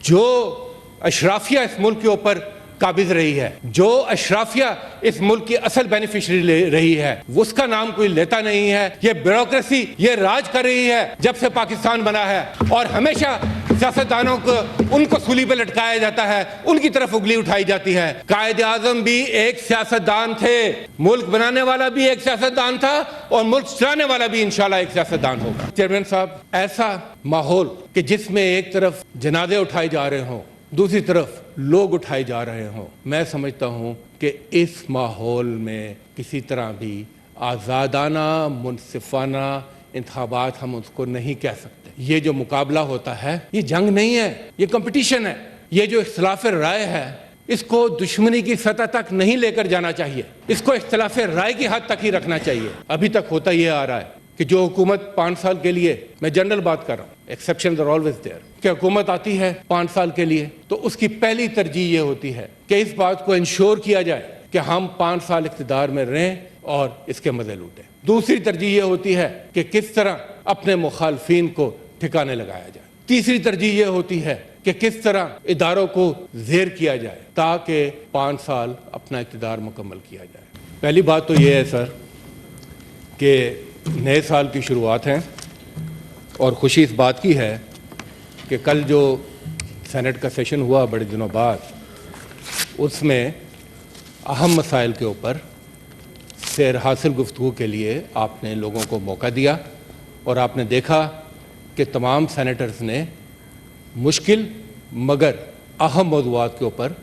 جو اشرافیہ اس ملک کے اوپر قابض رہی ہے، جو اشرافیہ اس ملک کی اصل بینیفیشری رہی ہے، اس کا نام کوئی لیتا نہیں ہے۔ یہ بیوروکریسی یہ راج کر رہی ہے جب سے پاکستان بنا ہے، اور ہمیشہ سیاستدانوں کو ان کو سولی پہ لٹکایا جاتا ہے، ان کی طرف انگلی اٹھائی جاتی ہے۔ قائد اعظم بھی ایک سیاستدان تھے، ملک بنانے والا بھی ایک سیاستدان تھا، اور ملک چلانے والا بھی انشاءاللہ ایک سیاستدان ہوگا۔ چیئرمین صاحب، ایسا ماحول کہ جس میں ایک طرف جنازے اٹھائے جا رہے ہوں، دوسری طرف لوگ اٹھائے جا رہے ہوں، میں سمجھتا ہوں کہ اس ماحول میں کسی طرح بھی آزادانہ منصفانہ انتخابات ہم اس کو نہیں کہہ سکتے۔ یہ جو مقابلہ ہوتا ہے یہ جنگ نہیں ہے، یہ کمپٹیشن ہے۔ یہ جو اختلاف رائے ہے اس کو دشمنی کی سطح تک نہیں لے کر جانا چاہیے، اس کو اختلاف رائے کی حد تک ہی رکھنا چاہیے۔ ابھی تک ہوتا یہ آ رہا ہے کہ جو حکومت 5 سال کے لیے، میں جنرل بات کر رہا ہوں، ایکسیپشنز آر آلویز دیئر، کہ حکومت آتی ہے 5 سال کے لیے تو اس کی پہلی ترجیح یہ ہوتی ہے کہ اس بات کو انشور کیا جائے کہ ہم 5 سال اقتدار میں رہیں اور اس کے مزے لوٹیں۔ دوسری ترجیح یہ ہوتی ہے کہ کس طرح اپنے مخالفین کو ٹھکانے لگایا جائے۔ تیسری ترجیح یہ ہوتی ہے کہ کس طرح اداروں کو زیر کیا جائے تاکہ 5 سال اپنا اقتدار مکمل کیا جائے۔ پہلی بات تو یہ ہے سر کہ نئے سال کی شروعات ہیں، اور خوشی اس بات کی ہے کہ کل جو سینٹ کا سیشن ہوا بڑے دنوں بعد، اس میں اہم مسائل کے اوپر سیر حاصل گفتگو کے لیے آپ نے لوگوں کو موقع دیا، اور آپ نے دیکھا کہ تمام سینیٹرز نے مشکل مگر اہم موضوعات کے اوپر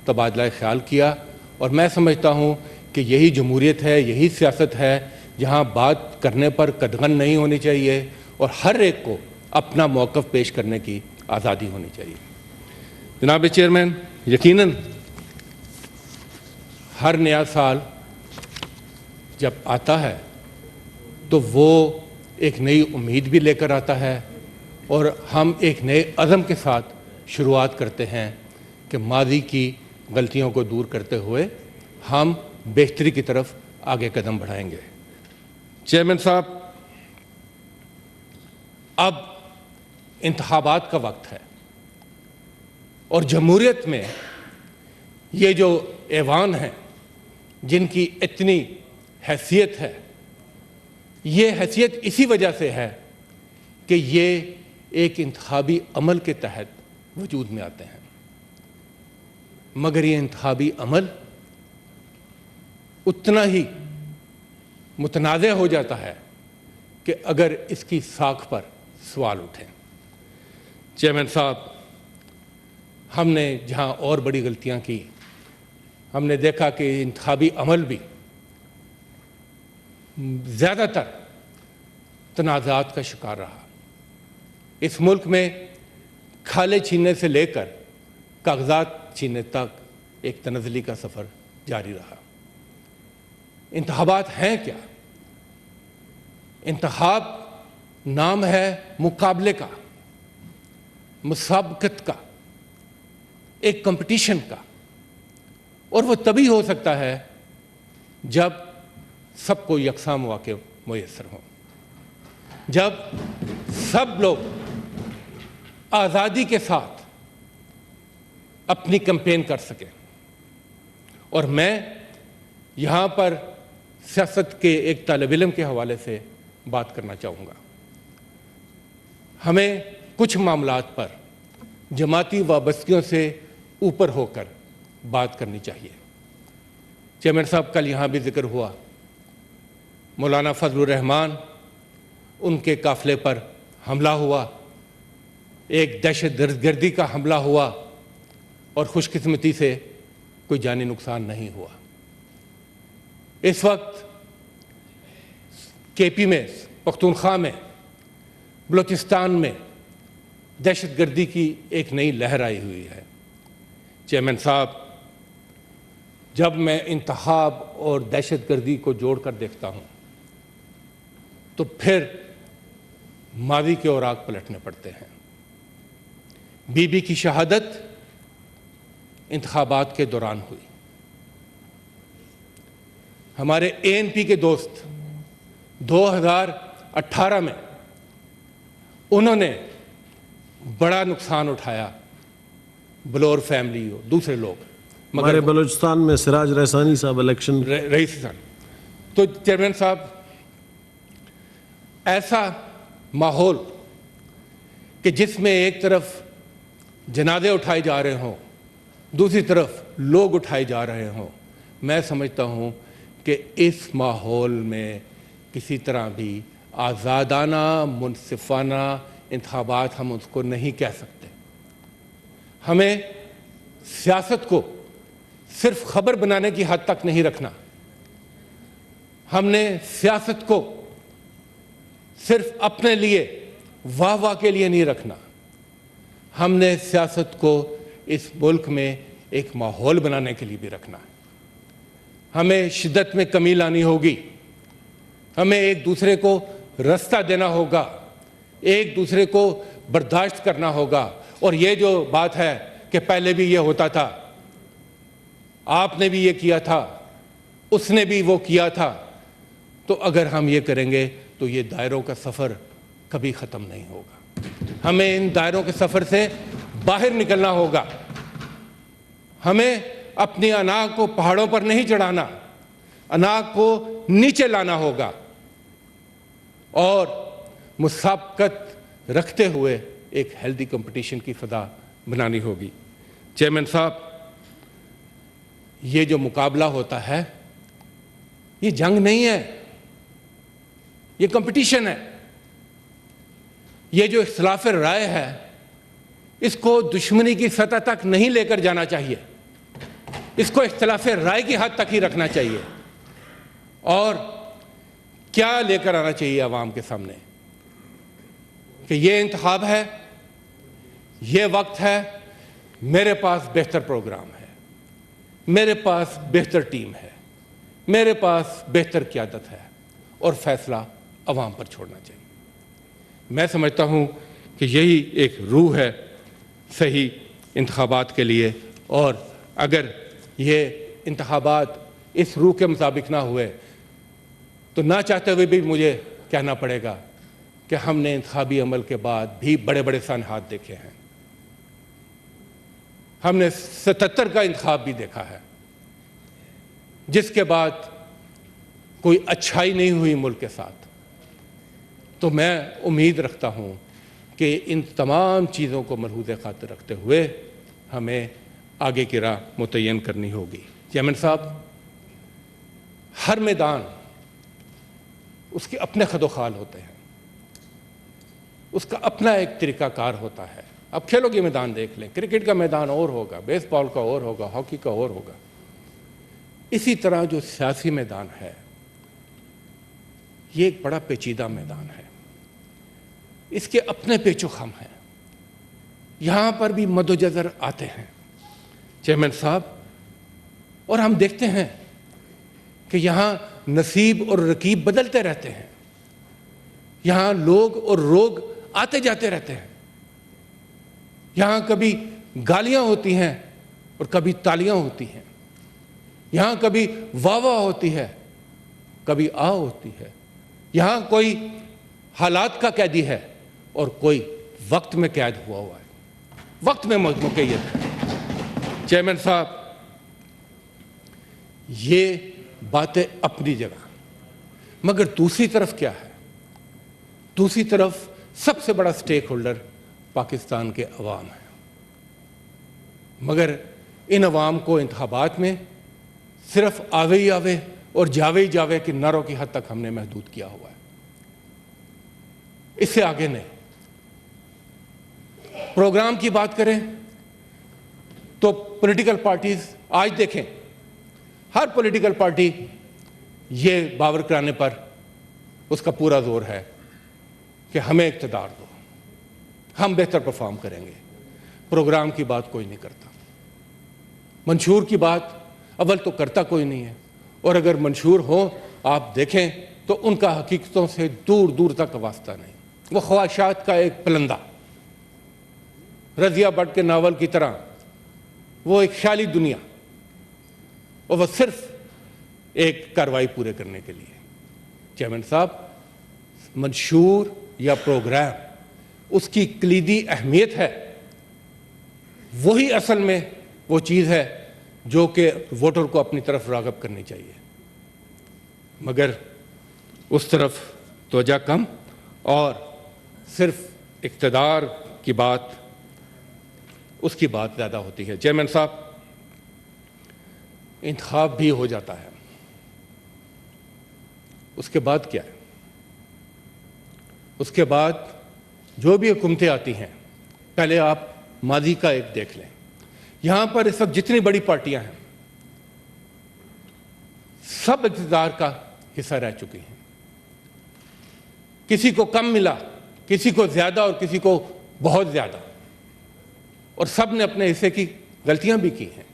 تبادلہ خیال کیا، اور میں سمجھتا ہوں کہ یہی جمہوریت ہے، یہی سیاست ہے جہاں بات کرنے پر قدغن نہیں ہونی چاہیے اور ہر ایک کو اپنا موقف پیش کرنے کی آزادی ہونی چاہیے۔ جناب چیئرمین، یقیناً ہر نیا سال جب آتا ہے تو وہ ایک نئی امید بھی لے کر آتا ہے، اور ہم ایک نئے عزم کے ساتھ شروعات کرتے ہیں کہ ماضی کی غلطیوں کو دور کرتے ہوئے ہم بہتری کی طرف آگے قدم بڑھائیں گے۔ چیئرمین صاحب، اب انتخابات کا وقت ہے، اور جمہوریت میں یہ جو ایوان ہیں جن کی اتنی حیثیت ہے، یہ حیثیت اسی وجہ سے ہے کہ یہ ایک انتخابی عمل کے تحت وجود میں آتے ہیں، مگر یہ انتخابی عمل اتنا ہی متنازع ہو جاتا ہے کہ اگر اس کی ساکھ پر سوال اٹھیں۔ چیئرمین صاحب، ہم نے جہاں اور بڑی غلطیاں کی، ہم نے دیکھا کہ انتخابی عمل بھی زیادہ تر تنازعات کا شکار رہا۔ اس ملک میں کھالے چھیننے سے لے کر کاغذات چھیننے تک ایک تنزلی کا سفر جاری رہا۔ انتخابات ہیں کیا؟ انتخاب نام ہے مقابلے کا، مسابقت کا، ایک کمپٹیشن کا، اور وہ تبھی ہو سکتا ہے جب سب کو یکساں مواقع میسر ہوں، جب سب لوگ آزادی کے ساتھ اپنی کیمپین کر سکیں۔ اور میں یہاں پر سیاست کے ایک طالب علم کے حوالے سے بات کرنا چاہوں گا۔ ہمیں کچھ معاملات پر جماعتی وابستگیوں سے اوپر ہو کر بات کرنی چاہیے۔ چیئرمین صاحب، کل یہاں بھی ذکر ہوا، مولانا فضل الرحمان، ان کے قافلے پر حملہ ہوا، ایک دہشت گردی کا حملہ ہوا، اور خوش قسمتی سے کوئی جانی نقصان نہیں ہوا۔ اس وقت کے پی میں، پختونخوا میں، بلوچستان میں دہشت گردی کی ایک نئی لہر آئی ہوئی ہے۔ چیئرمین صاحب، جب میں انتخاب اور دہشت گردی کو جوڑ کر دیکھتا ہوں تو پھر ماضی کے اوراق پلٹنے پڑتے ہیں۔ بی بی کی شہادت انتخابات کے دوران ہوئی۔ ہمارے اے این پی کے دوست 2018 میں انہوں نے بڑا نقصان اٹھایا بلور فیملی ہو، دوسرے لوگ، ہمارے بلوچستان میں سراج رحسانی صاحب الیکشن رئیس صاحب. تو چیئرمین صاحب، ایسا ماحول کہ جس میں ایک طرف جنازے اٹھائے جا رہے ہوں، دوسری طرف لوگ اٹھائے جا رہے ہوں، میں سمجھتا ہوں کہ اس ماحول میں کسی طرح بھی آزادانہ منصفانہ انتخابات ہم اس کو نہیں کہہ سکتے. ہمیں سیاست کو صرف خبر بنانے کی حد تک نہیں رکھنا. ہم نے سیاست کو صرف اپنے لیے واہ واہ کے لیے نہیں رکھنا. ہم نے سیاست کو اس ملک میں ایک ماحول بنانے کے لیے بھی رکھنا ہے. ہمیں شدت میں کمی لانی ہوگی، ہمیں ایک دوسرے کو رستہ دینا ہوگا، ایک دوسرے کو برداشت کرنا ہوگا. اور یہ جو بات ہے کہ پہلے بھی یہ ہوتا تھا، آپ نے بھی یہ کیا تھا، اس نے بھی وہ کیا تھا، تو اگر ہم یہ کریں گے تو یہ دائروں کا سفر کبھی ختم نہیں ہوگا. ہمیں ان دائروں کے سفر سے باہر نکلنا ہوگا. ہمیں اپنی انا کو پہاڑوں پر نہیں چڑھانا، انا کو نیچے لانا ہوگا اور مسابقت رکھتے ہوئے ایک ہیلدی کمپٹیشن کی فضا بنانی ہوگی. چیئرمین صاحب، یہ جو مقابلہ ہوتا ہے یہ جنگ نہیں ہے، یہ کمپٹیشن ہے. یہ جو اختلاف رائے ہے اس کو دشمنی کی سطح تک نہیں لے کر جانا چاہیے، اس کو اختلاف رائے کی حد تک ہی رکھنا چاہیے. اور کیا لے کر آنا چاہیے عوام کے سامنے کہ یہ انتخاب ہے، یہ وقت ہے، میرے پاس بہتر پروگرام ہے، میرے پاس بہتر ٹیم ہے، میرے پاس بہتر قیادت ہے، اور فیصلہ عوام پر چھوڑنا چاہیے. میں سمجھتا ہوں کہ یہی ایک روح ہے صحیح انتخابات کے لیے. اور اگر یہ انتخابات اس روح کے مطابق نہ ہوئے تو نہ چاہتے ہوئے بھی مجھے کہنا پڑے گا کہ ہم نے انتخابی عمل کے بعد بھی بڑے بڑے سانحات دیکھے ہیں. ہم نے 77 کا انتخاب بھی دیکھا ہے جس کے بعد کوئی اچھائی نہیں ہوئی ملک کے ساتھ. تو میں امید رکھتا ہوں کہ ان تمام چیزوں کو ملحوظ خاطر رکھتے ہوئے ہمیں آگے کی راہ متعین کرنی ہوگی. چیئرمین صاحب، ہر میدان اس کے اپنے خد و خال ہوتے ہیں، اس کا اپنا ایک طریقہ کار ہوتا ہے. اب کھیلوں کے میدان دیکھ لیں، کرکٹ کا میدان اور ہوگا، بیس بال کا اور ہوگا، ہاکی کا اور ہوگا. اسی طرح جو سیاسی میدان ہے یہ ایک بڑا پیچیدہ میدان ہے، اس کے اپنے پیچ و خم ہیں. یہاں پر بھی مد و جزر آتے ہیں چیئرمین صاحب، اور ہم دیکھتے ہیں کہ یہاں نصیب اور رکیب بدلتے رہتے ہیں. یہاں لوگ اور روگ آتے جاتے رہتے ہیں. یہاں کبھی گالیاں ہوتی ہیں اور کبھی تالیاں ہوتی ہیں. یہاں کبھی واہ واہ ہوتی ہے، کبھی آ ہوتی ہے. یہاں کوئی حالات کا قیدی ہے اور کوئی وقت میں قید ہوا ہے، وقت میں مقید ہے. چیئرمین صاحب، یہ باتیں اپنی جگہ، مگر دوسری طرف کیا ہے؟ دوسری طرف سب سے بڑا سٹیک ہولڈر پاکستان کے عوام ہیں. مگر ان عوام کو انتخابات میں صرف آوے ہی آوے اور جاوے ہی جاوے کے نعروں کی حد تک ہم نے محدود کیا ہوا ہے، اس سے آگے نہیں. پروگرام کی بات کریں تو پولیٹیکل پارٹیز آج دیکھیں، ہر پولیٹیکل پارٹی یہ باور کرانے پر اس کا پورا زور ہے کہ ہمیں اقتدار دو، ہم بہتر پرفارم کریں گے. پروگرام کی بات کوئی نہیں کرتا، منشور کی بات اول تو کرتا کوئی نہیں ہے، اور اگر منشور ہوں آپ دیکھیں تو ان کا حقیقتوں سے دور دور تک واسطہ نہیں. وہ خواہشات کا ایک پلندہ، رضیہ بٹ کے ناول کی طرح وہ ایک خیالی دنیا، اور وہ صرف ایک کارروائی پورے کرنے کے لیے. چیئرمین صاحب، منشور یا پروگرام اس کی کلیدی اہمیت ہے وہی اصل میں وہ چیز ہے جو کہ ووٹر کو اپنی طرف راغب کرنی چاہیے، مگر اس طرف توجہ کم اور صرف اقتدار کی بات، اس کی بات زیادہ ہوتی ہے۔ چیئرمین صاحب، انتخاب بھی ہو جاتا ہے، اس کے بعد کیا ہے؟ اس کے بعد جو بھی حکومتیں آتی ہیں، پہلے آپ ماضی کا ایک دیکھ لیں۔ یہاں پر اس وقت جتنی بڑی پارٹیاں ہیں سب اقتدار کا حصہ رہ چکی ہیں، کسی کو کم ملا، کسی کو زیادہ اور کسی کو بہت زیادہ، اور سب نے اپنے حصے کی غلطیاں بھی کی ہیں،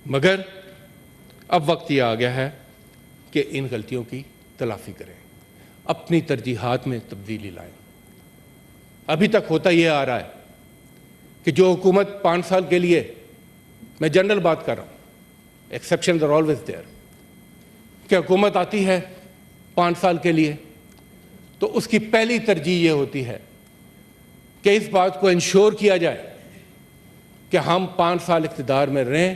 مگر اب وقت یہ آ گیا ہے کہ ان غلطیوں کی تلافی کریں، اپنی ترجیحات میں تبدیلی لائیں۔ ابھی تک ہوتا یہ آ رہا ہے کہ جو حکومت 5 سال کے لیے، میں جنرل بات کر رہا ہوں، ایکسیپشنز آر آلویز دیئر، کہ حکومت آتی ہے 5 سال کے لیے تو اس کی پہلی ترجیح یہ ہوتی ہے کہ اس بات کو انشور کیا جائے کہ ہم 5 سال اقتدار میں رہیں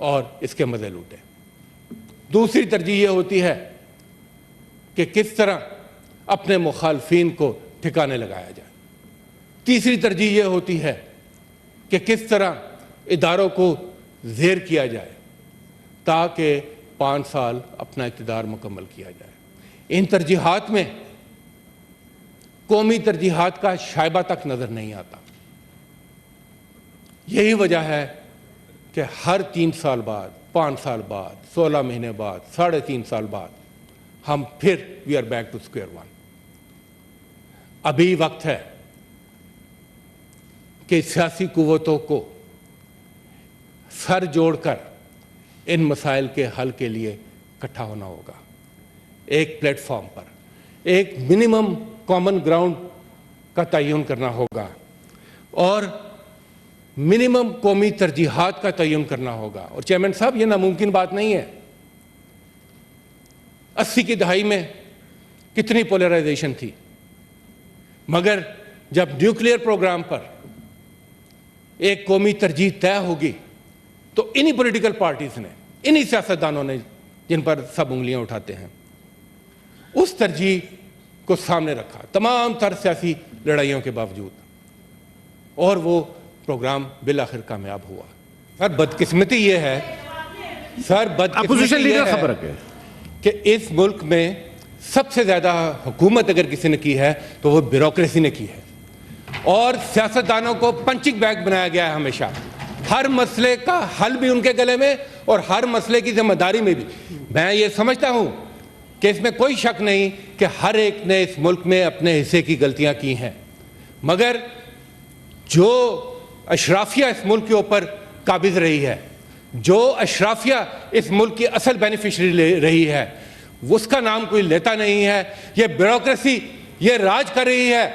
اور اس کے مزے لوٹیں۔ دوسری ترجیح یہ ہوتی ہے کہ کس طرح اپنے مخالفین کو ٹھکانے لگایا جائے۔ تیسری ترجیح یہ ہوتی ہے کہ کس طرح اداروں کو زیر کیا جائے تاکہ 5 سال اپنا اقتدار مکمل کیا جائے۔ ان ترجیحات میں قومی ترجیحات کا شائبہ تک نظر نہیں آتا۔ یہی وجہ ہے کہ ہر 3 سال بعد، 5 سال بعد، 16 مہینے بعد، 3.5 سال بعد ہم پھر we are back to square one. ابھی وقت ہے کہ سیاسی قوتوں کو سر جوڑ کر ان مسائل کے حل کے لیے اکٹھا ہونا ہوگا، ایک پلیٹ فارم پر ایک منیمم کامن گراؤنڈ کا تعین کرنا ہوگا اور منیمم قومی ترجیحات کا تعین کرنا ہوگا۔ اور چیئرمین صاحب، یہ ناممکن بات نہیں ہے۔ 80 کی دہائی میں کتنی پولرائزیشن تھی، مگر جب نیوکلیئر پروگرام پر ایک قومی ترجیح طے ہوگی تو انہی پولیٹیکل پارٹیز نے، انہی سیاستدانوں نے جن پر سب انگلیاں اٹھاتے ہیں، اس ترجیح کو سامنے رکھا تمام تر سیاسی لڑائیوں کے باوجود، اور وہ پروگرام بالآخر کامیاب ہوا۔ سر بدقسمتی یہ ہے، اپوزیشن لیڈر خبر ہے کہ اس ملک میں سب سے زیادہ حکومت اگر کسی نے کی ہے تو وہ بیوروکریسی نے کی ہے، اور سیاستدانوں کو پنچنگ بیگ بنایا گیا ہے ہمیشہ، ہر مسئلے کا حل بھی ان کے گلے میں اور ہر مسئلے کی ذمہ داری میں بھی۔ میں یہ سمجھتا ہوں کہ اس میں کوئی شک نہیں کہ ہر ایک نے اس ملک میں اپنے حصے کی غلطیاں کی ہیں، مگر جو اشرافیہ اس ملک کے اوپر قابض رہی ہے، جو اشرافیہ اس ملک کی اصل بینیفیشری رہی ہے، اس کا نام کوئی لیتا نہیں ہے۔ یہ بیوروکریسی یہ راج کر رہی ہے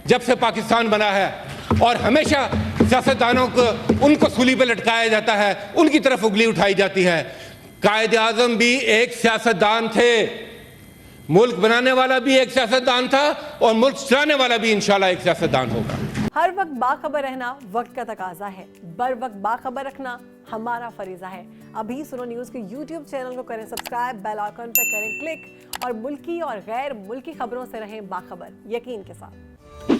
جب سے پاکستان بنا ہے، اور ہمیشہ سیاستدانوں کو ان کو سولی پہ لٹکایا جاتا ہے، ان کی طرف انگلی اٹھائی جاتی ہے۔ قائد اعظم بھی ایک سیاستدان تھے، ملک بنانے والا بھی ایک سیاستدان تھا، اور ملک چلانے والا بھی انشاءاللہ ایک سیاستدان ہوگا۔ ہر وقت باخبر رہنا وقت کا تقاضا ہے، بر وقت باخبر رکھنا ہمارا فریضہ ہے۔ ابھی سنو نیوز کے یوٹیوب چینل کو کریں سبسکرائب، بیل آئیکن پہ کریں کلک، اور ملکی اور غیر ملکی خبروں سے رہیں باخبر، یقین کے ساتھ۔